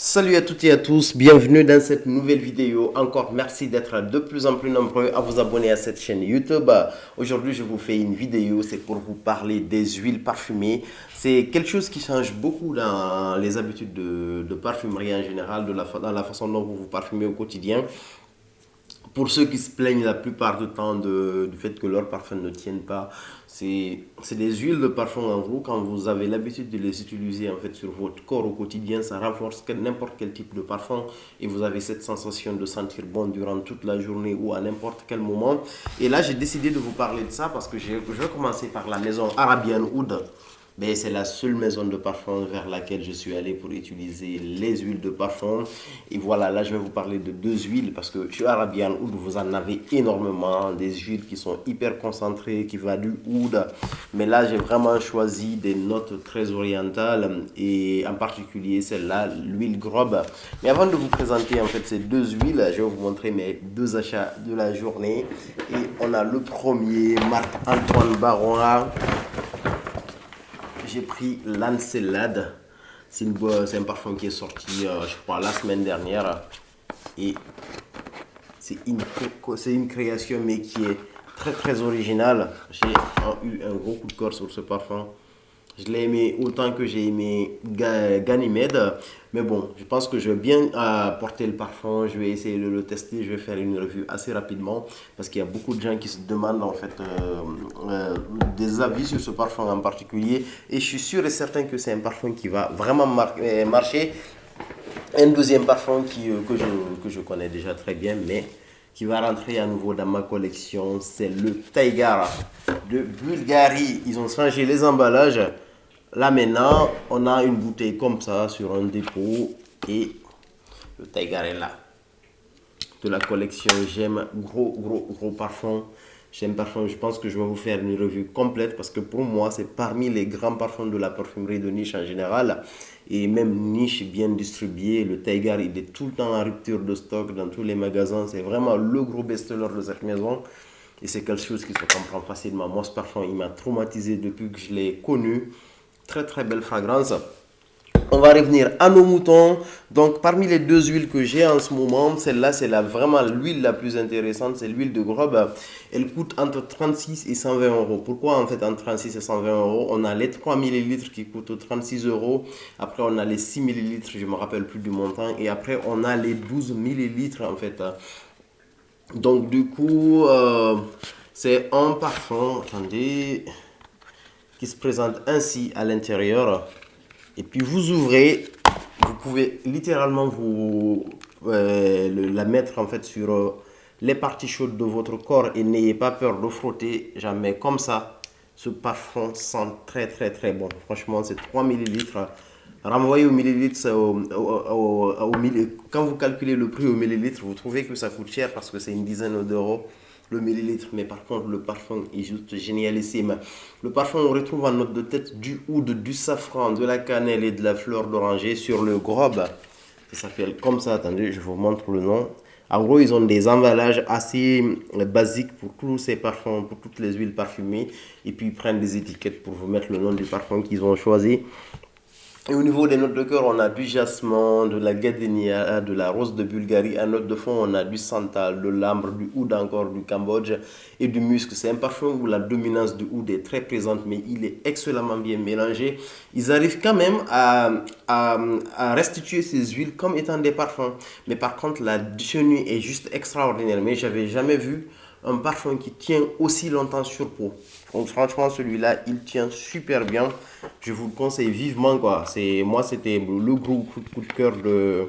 Salut à toutes et à tous, bienvenue dans cette nouvelle vidéo. Encore merci d'être de plus en plus nombreux à vous abonner à cette chaîne YouTube. Aujourd'hui, je vous fais une vidéo, c'est pour vous parler des huiles parfumées. C'est quelque chose qui change beaucoup dans les habitudes de parfumerie en général, dans la façon dont vous vous parfumez au quotidien. Pour ceux qui se plaignent la plupart du temps du fait que leurs parfums ne tiennent pas, c'est des huiles de parfum en gros. Quand vous avez l'habitude de les utiliser en fait sur votre corps au quotidien, ça renforce n'importe quel type de parfum et vous avez cette sensation de sentir bon durant toute la journée ou à n'importe quel moment. Et là, j'ai décidé de vous parler de ça parce que je vais commencer par la maison Arabian Oud. Mais c'est la seule maison de parfum vers laquelle je suis allé pour utiliser les huiles de parfum. Et voilà, là je vais vous parler de deux huiles parce que chez Arabian Oud, vous en avez énormément. Des huiles qui sont hyper concentrées, qui va du oud. Mais là, j'ai vraiment choisi des notes très orientales et en particulier celle-là, l'huile Grob. Mais avant de vous présenter en fait ces deux huiles, je vais vous montrer mes deux achats de la journée. Et on a le premier, marque Antoine Baron. J'ai pris l'Encelade. C'est un parfum qui est sorti, je crois, la semaine dernière. Et c'est une création, mais qui est très très originale. J'ai eu un gros coup de cœur sur ce parfum. Je l'ai aimé autant que j'ai aimé Ganymede. Mais bon, je pense que je vais bien porter le parfum. Je vais essayer de le tester. Je vais faire une revue assez rapidement. Parce qu'il y a beaucoup de gens qui se demandent en fait des avis sur ce parfum en particulier. Et je suis sûr et certain que c'est un parfum qui va vraiment marcher. Un deuxième parfum que je connais déjà très bien, mais qui va rentrer à nouveau dans ma collection, c'est le Taïgara de Bulgarie. Ils ont changé les emballages. Là maintenant, on a une bouteille comme ça sur un dépôt et le Tiger est là. De la collection, j'aime gros parfum. J'aime parfum, je pense que je vais vous faire une revue complète parce que pour moi, c'est parmi les grands parfums de la parfumerie de niche en général et même niche bien distribuée. Le Tiger, il est tout le temps en rupture de stock dans tous les magasins. C'est vraiment le gros best-seller de cette maison et c'est quelque chose qui se comprend facilement. Moi, ce parfum, il m'a traumatisé depuis que je l'ai connu. Très très belle fragrance. On va revenir à nos moutons. Donc parmi les deux huiles que j'ai en ce moment, celle-là c'est vraiment l'huile la plus intéressante, c'est l'huile de Grob. Elle coûte entre 36 et 120 euros. Pourquoi en fait entre 36 et 120 euros? On a les 3 millilitres qui coûtent 36 euros. Après on a les 6 millilitres, je ne me rappelle plus du montant. Et après on a les 12 millilitres en fait. Donc du coup, c'est un parfum, attendez, qui se présente ainsi à l'intérieur. Et puis vous ouvrez, vous pouvez littéralement la mettre en fait sur les parties chaudes de votre corps et n'ayez pas peur de frotter, jamais comme ça. Ce parfum sent très très très bon. Franchement, c'est 3 millilitres. Renvoyez au millilitre, quand vous calculez le prix au millilitre, vous trouvez que ça coûte cher parce que c'est une dizaine d'euros le millilitre, mais par contre le parfum est juste génialissime. Le parfum, on retrouve en note de tête du oud, du safran, de la cannelle et de la fleur d'oranger sur le Grob. Ça s'appelle comme ça, attendez, je vous montre le nom. En gros, ils ont des emballages assez basiques pour tous ces parfums, pour toutes les huiles parfumées. Et puis, ils prennent des étiquettes pour vous mettre le nom du parfum qu'ils ont choisi. Et au niveau des notes de cœur, on a du jasmin, de la gardénia, de la rose de Bulgarie. En note de fond, on a du santal, de l'ambre, du oud encore, du Cambodge et du musc. C'est un parfum où la dominance du oud est très présente, mais il est excellemment bien mélangé. Ils arrivent quand même à restituer ces huiles comme étant des parfums. Mais par contre, la tenue est juste extraordinaire. Mais j'avais jamais vu un parfum qui tient aussi longtemps sur peau. Donc franchement, celui-là, il tient super bien. Je vous le conseille vivement, quoi. Moi, c'était le gros coup de cœur de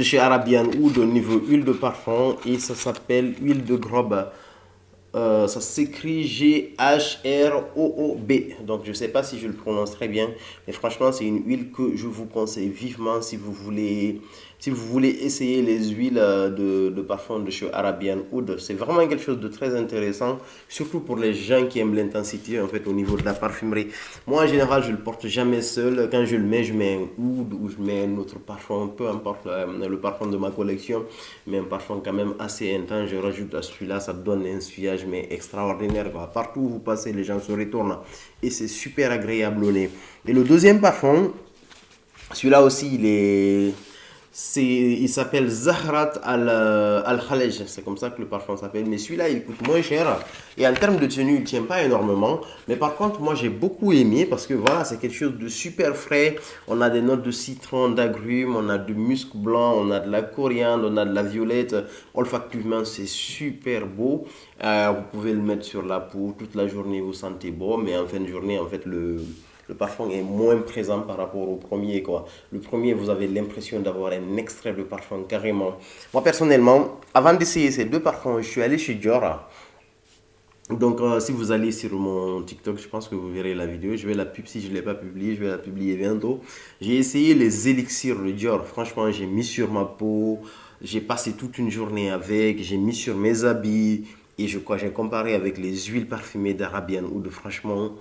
chez Arabian Oud au niveau huile de parfum. Et ça s'appelle huile de Grob. Ça s'écrit Groob. Donc, je ne sais pas si je le prononce très bien. Mais franchement, c'est une huile que je vous conseille vivement si vous voulez essayer les huiles de parfum de chez Arabian Oud. C'est vraiment quelque chose de très intéressant. Surtout pour les gens qui aiment l'intensité en fait au niveau de la parfumerie. Moi, en général, je ne le porte jamais seul. Quand je le mets, je mets un oud ou je mets un autre parfum. Peu importe le parfum de ma collection. Mais un parfum quand même assez intense. Je rajoute à celui-là, ça donne un sillage mais extraordinaire, quoi. Partout où vous passez, les gens se retournent et c'est super agréable au nez. Et le deuxième parfum, Celui-là aussi, il s'appelle Zahrat Al-Khalej. C'est comme ça que le parfum s'appelle. Mais celui-là, il coûte moins cher. Et en termes de tenue, il ne tient pas énormément. Mais par contre, moi, j'ai beaucoup aimé parce que voilà, c'est quelque chose de super frais. On a des notes de citron, d'agrumes, on a du musc blanc, on a de la coriandre, on a de la violette. Olfactivement, c'est super beau. Vous pouvez le mettre sur la peau toute la journée, vous sentez bon. Mais en fin de journée, en fait, le parfum est moins présent par rapport au premier, quoi. Le premier, vous avez l'impression d'avoir un extrait de parfum carrément. Moi, personnellement, avant d'essayer ces deux parfums, je suis allé chez Dior. Donc, si vous allez sur mon TikTok, je pense que vous verrez la vidéo. Je vais la publier, si je ne l'ai pas publiée, je vais la publier bientôt. J'ai essayé les élixirs de Dior. Franchement, j'ai mis sur ma peau. J'ai passé toute une journée avec. J'ai mis sur mes habits. Et j'ai comparé avec les huiles parfumées d'Arabian Oud. Franchement,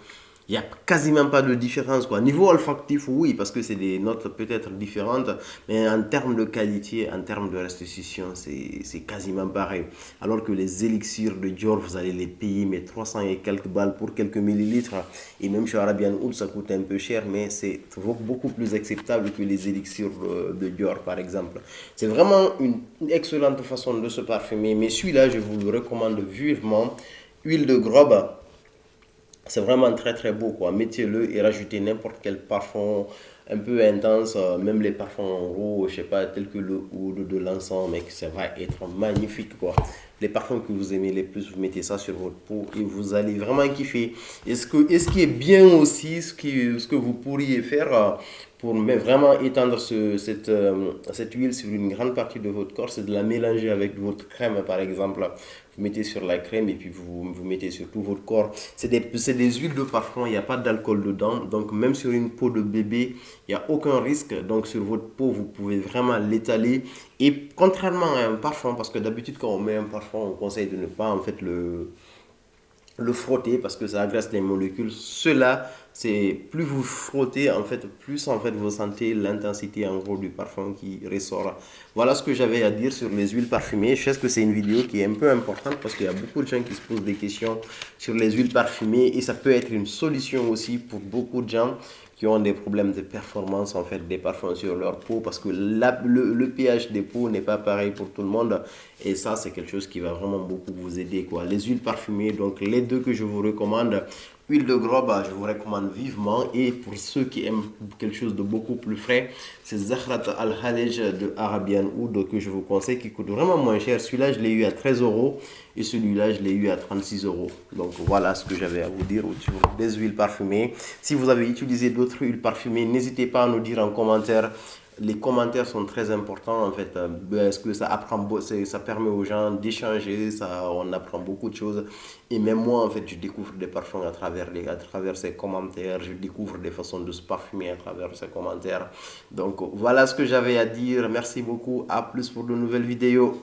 il n'y a quasiment pas de différence, quoi. Niveau olfactif, oui, parce que c'est des notes peut-être différentes, mais en termes de qualité, en termes de restitution, c'est quasiment pareil. Alors que les élixirs de Dior, vous allez les payer, mais 300 et quelques balles pour quelques millilitres. Et même chez Arabian Oud, ça coûte un peu cher, mais c'est beaucoup plus acceptable que les élixirs de Dior, par exemple. C'est vraiment une excellente façon de se parfumer, mais celui-là, je vous le recommande vivement. Huile de grobe. C'est vraiment très très beau quoi. Mettez-le et rajoutez n'importe quel parfum un peu intense, même les parfums en gros, je sais pas, tels que le oud de l'encens, mais ça va être magnifique quoi. Les parfums que vous aimez les plus, vous mettez ça sur votre peau et vous allez vraiment kiffer. Et ce qui est bien aussi, ce que vous pourriez faire pour vraiment étendre cette huile sur une grande partie de votre corps, c'est de la mélanger avec votre crème par exemple. Vous mettez sur la crème et puis vous mettez sur tout votre corps. C'est des huiles de parfum, il n'y a pas d'alcool dedans. Donc même sur une peau de bébé, il n'y a aucun risque. Donc sur votre peau, vous pouvez vraiment l'étaler. Et contrairement à un parfum, parce que d'habitude quand on met un parfum, on conseille de ne pas en fait le frotter parce que ça agresse les molécules. Cela, c'est plus vous frottez, en fait, plus en fait vous sentez l'intensité en gros du parfum qui ressort. Voilà ce que j'avais à dire sur les huiles parfumées. Je sais que c'est une vidéo qui est un peu importante parce qu'il y a beaucoup de gens qui se posent des questions sur les huiles parfumées et ça peut être une solution aussi pour beaucoup de gens qui ont des problèmes de performance en fait des parfums sur leur peau parce que le pH des peaux n'est pas pareil pour tout le monde et ça c'est quelque chose qui va vraiment beaucoup vous aider quoi. Les huiles parfumées, donc les deux que je vous recommande, huile de grobe, je vous recommande vivement. Et pour ceux qui aiment quelque chose de beaucoup plus frais, c'est Zahrat Al-Khalej de Arabian Oud que je vous conseille, qui coûte vraiment moins cher. Celui-là, je l'ai eu à 13 euros et celui-là, je l'ai eu à 36 euros. Donc voilà ce que j'avais à vous dire autour des huiles parfumées. Si vous avez utilisé d'autres huiles parfumées, n'hésitez pas à nous dire en commentaire. Les commentaires sont très importants en fait. Parce que ça permet aux gens d'échanger, on apprend beaucoup de choses. Et même moi en fait, je découvre des parfums à travers ces commentaires. Je découvre des façons de se parfumer à travers ces commentaires. Donc voilà ce que j'avais à dire. Merci beaucoup. À plus pour de nouvelles vidéos.